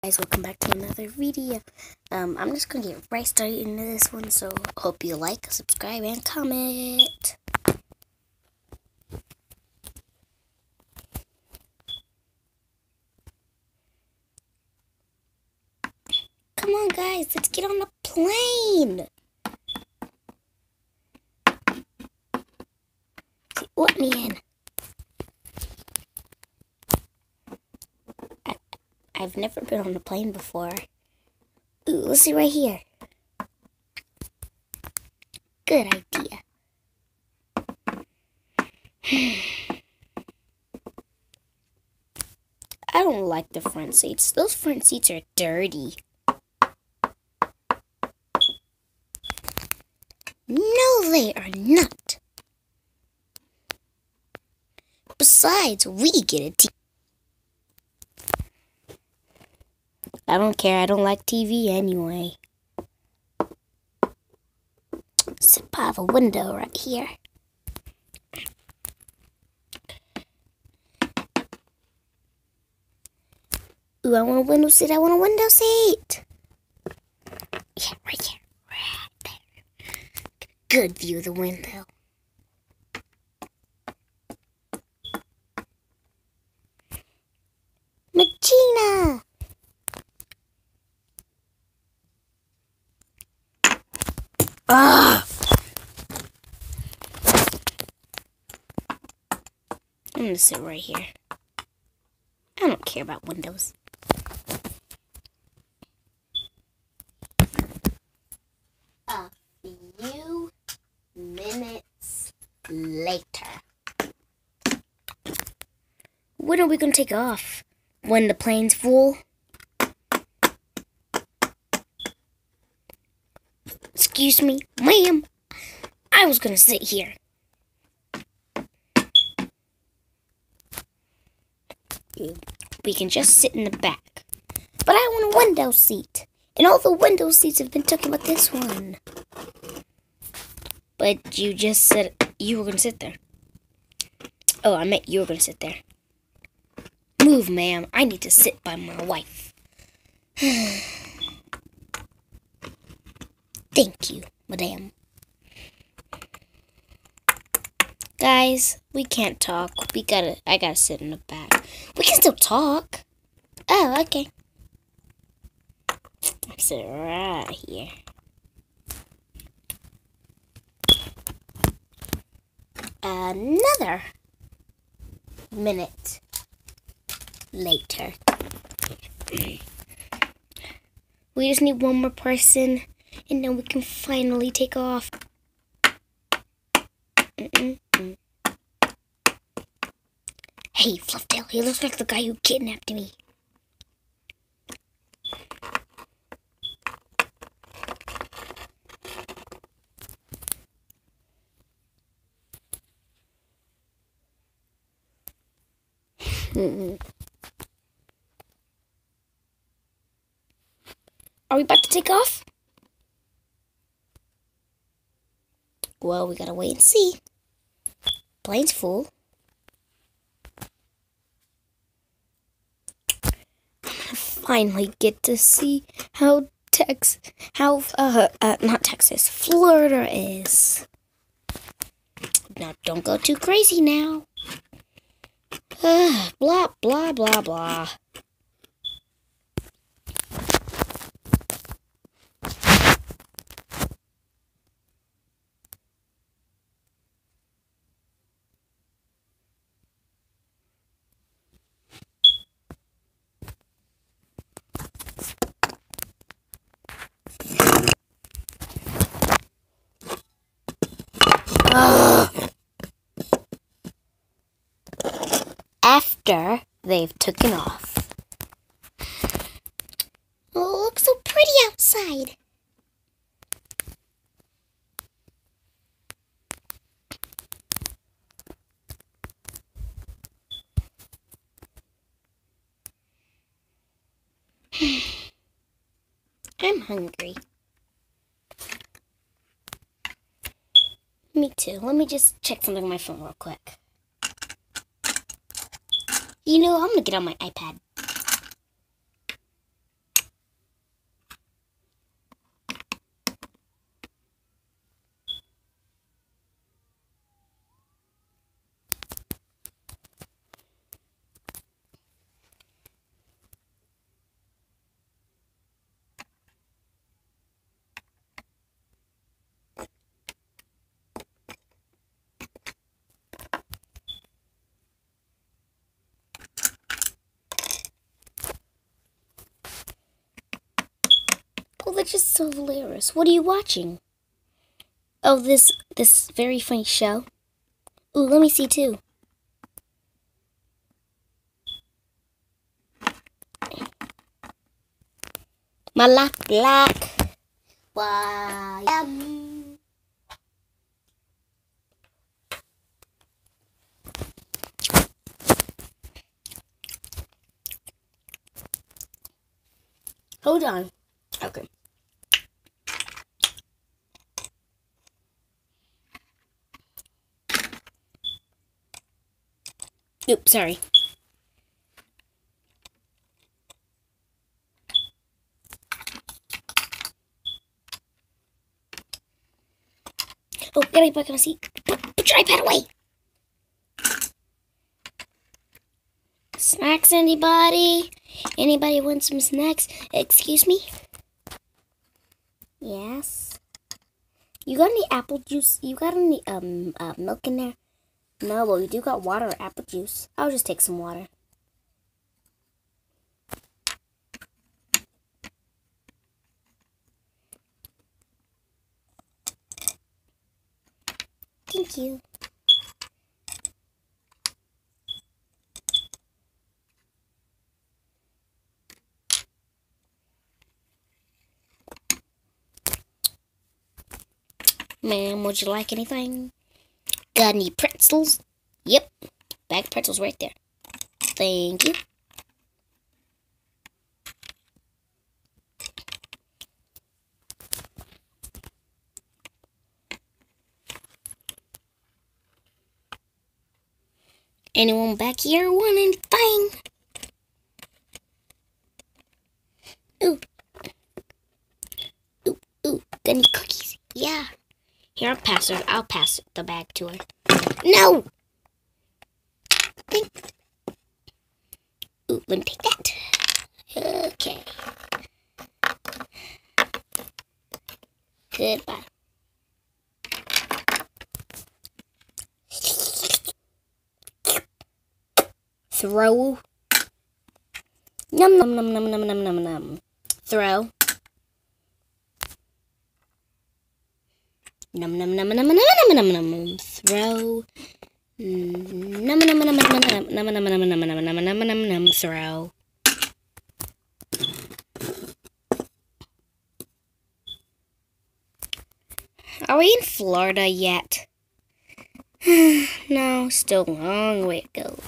Guys, welcome back to another video. I'm just gonna get right started into this one, so hope you like, subscribe, and comment. Come on, guys, let's get on the plane. Let me in. I've never been on a plane before. Ooh, let's see right here. Good idea. I don't like the front seats. Those front seats are dirty. No, they are not. Besides, we get a TV. I don't care. I don't like TV anyway. Sit by the window right here. Ooh, I want a window seat. I want a window seat. Yeah, right here. Right there. Good view of the window. Magina! Ah! I'm gonna sit right here. I don't care about windows. A few minutes later. When are we gonna take off? When the plane's full? Excuse me, ma'am. I was gonna sit here. We can just sit in the back. But I want a window seat. And all the window seats have been taken but this one. But you just said you were gonna sit there. Oh, I meant you were gonna sit there. Move, ma'am. I need to sit by my wife. Thank you, madam. Guys, we can't talk. I gotta sit in the back. We can still talk. Oh, okay. I'll sit right here. Another minute later. We just need one more person. And then we can finally take off. Hey, Flufftail, he looks like the guy who kidnapped me. Are we about to take off? Well, we gotta wait and see. Plane's full. I'm gonna finally get to see how not Texas, Florida is. Now, don't go too crazy now. Blah, blah, blah, blah. After they've taken off. Oh, it looks so pretty outside. I'm hungry. Me too. Let me just check something on my phone real quick. You know, I'm gonna get on my iPad. that's just so hilarious. What are you watching? Oh, this very funny show. Ooh, let me see too. My life black. Why Hold on. Okay. Oops, sorry. Oh, get me back on my seat. Put your iPad away. Snacks, anybody? Anybody want some snacks? Excuse me? Yes? You got any apple juice? You got any milk in there? No, but we do got water or apple juice. I'll just take some water. Thank you. Ma'am, would you like anything? Got any pretzels? Yep. Bag of pretzels right there. Thank you. Anyone back here want anything? Ooh. Ooh, ooh. Got any cookies? Yeah. Here, I'll pass the bag to her. No! Ooh, let me take that. Okay. Goodbye. Throw. Num num num num num num num num. Throw. Num num num num num num num num. Throw. Num num num num num num num num num num num num num. Throw. Are we in Florida yet? No, still a long way to go.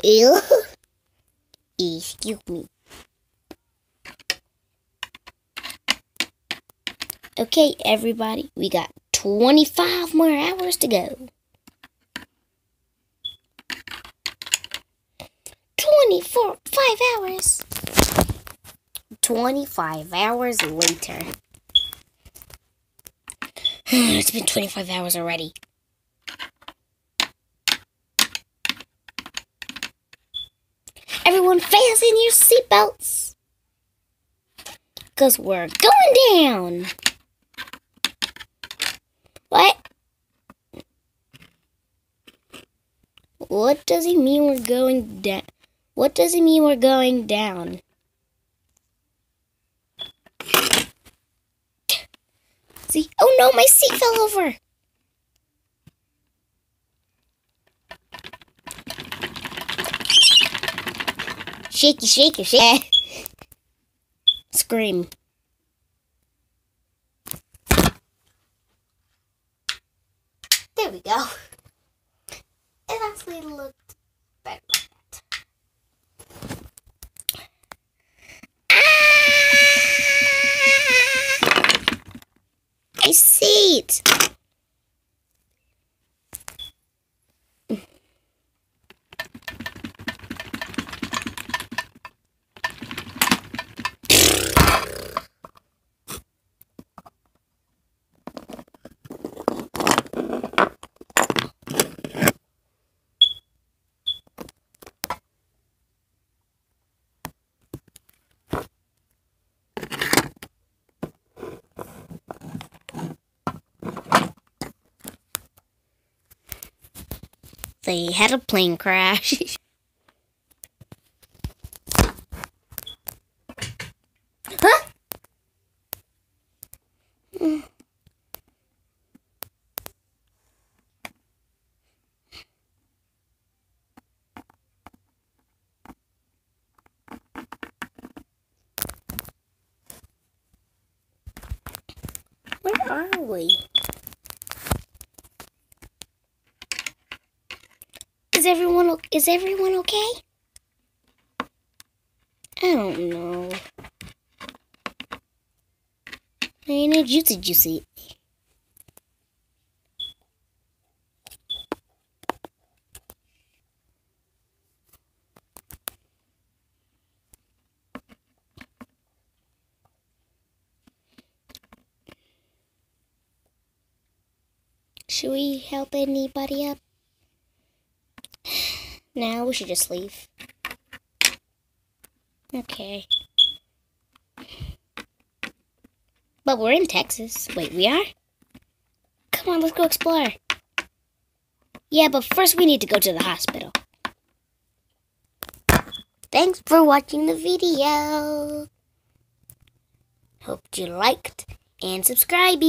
Ew. Excuse me. Okay, everybody, we got 25 more hours to go. 5 hours. 25 hours later. It's been 25 hours already. Everyone fasten your seatbelts. Because we're going down. What? What does he mean we're going down? What does he mean we're going down? See? Oh no, my seat fell over. Shaky, shaky, shaky. Scream. There we go. It actually looked better like that. My seat. They had a plane crash. Where are we? Is everyone okay? I don't know. I need juicy. Should we help anybody up? No, we should just leave. Okay. But we're in Texas. Wait, we are? Come on, let's go explore. Yeah, but first we need to go to the hospital. Thanks for watching the video. Hope you liked and subscribed.